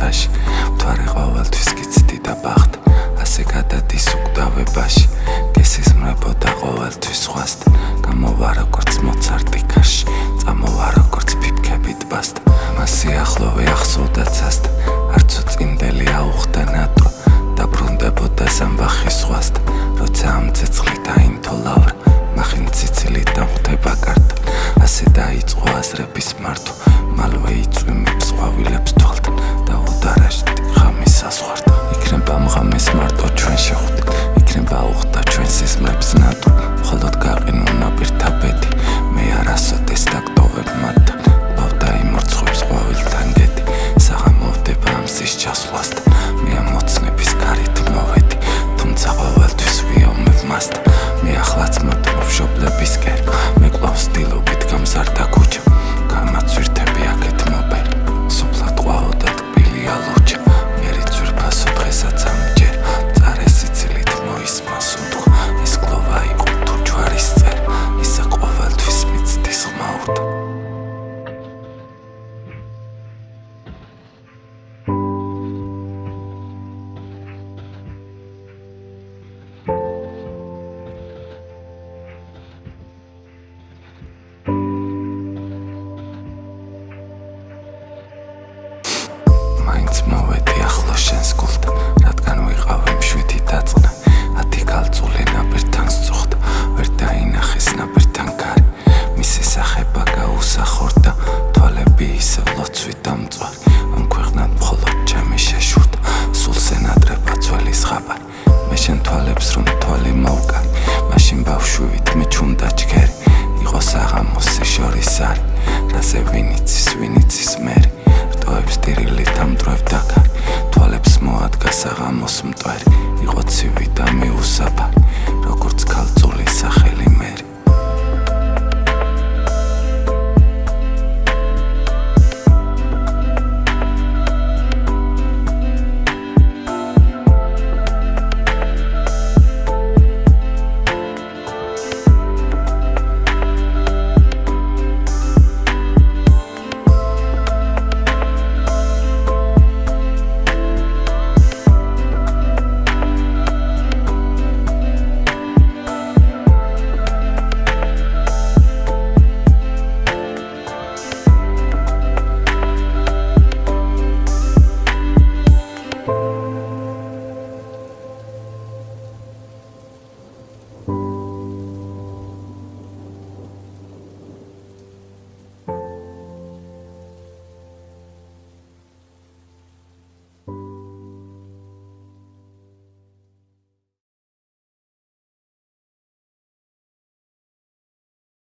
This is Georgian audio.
ხაში მთვარე ყოველთვის გიცდი და ბახტ ასე გადადის უკვდავებაში გესიზმრებოდა ყოველთვის სხვასთან გამოვა როგორც მოცარტი ქარში წამოვა როგორც ფიფქები ტბასთან მას სიახლოვე ახსოვდა ცასთან არცო წინდელი აუხდა ნატრო დაბრუნდებოდა ზამბახის ზღვასთან როცა ამ ცეცხლით აინთო ლავრა მახინ ციცილით დამხვდება კართან ასე დაიწყო აზრების მართვა მალვე იწვიმებს ყვავილებს თვალთან და უდარაშით ღამის საზღვართან იქნება მღამეს მარტო ჩვენ შეხვდით იქნება აუხდა ჩვენ სიზმრებს ნატო მხოლოდ გაყინულ ნაპირთა ბედი მე არასოდეს დაგტოვებ მათთან ყავდა იმორცხებს ყვავილთან გედი საღამოვდება ამ ზის ჩასვლასთან მე ამ მოცნების გარით მოვედი თუმცა ყოველთვის ვიომებ მასთან მე ახლაც მოდმობ მშობლებისკენ მე კლავს დილობით გამზარდა ქუჩა გამაცვირთები აქეთ მობერი სოფლად ყვაო და ტკბილია ლუჩა მერი ძვირფასო დღესაც ამჯერ წარე სიცილით მოისმა სუნთქვა ეს კლოვა იყო თუ ჯვარის წერ ისა ყოველთვის მიცდის ხმაურდა მაინც მოვედი ახლო შენს გულთან რადგან ვიყავი მშვიდი დაწყნა 10 ქალწული ნაპირთან სწუხდა ვერ დაინახეს ნაპირთან კარი მისი სახება გაუსახორდა თვალები ისევ ლოცვით დამწვარი ამ ქვეყნად მხოლოდ ჩემი შეშურდა სულ სენატრება ძველი ზღაპარი მე შენ თვალებს რომ თვალი მოვკარი მაშინ ბავშვივით მიჩუნდა ჯგერი იყო საღამოსი შორის არი რაზე ვინიცის მერი რტოებს ტირილით ამდროებდა კარი თვალებს მოადგა საღამოს მტვერი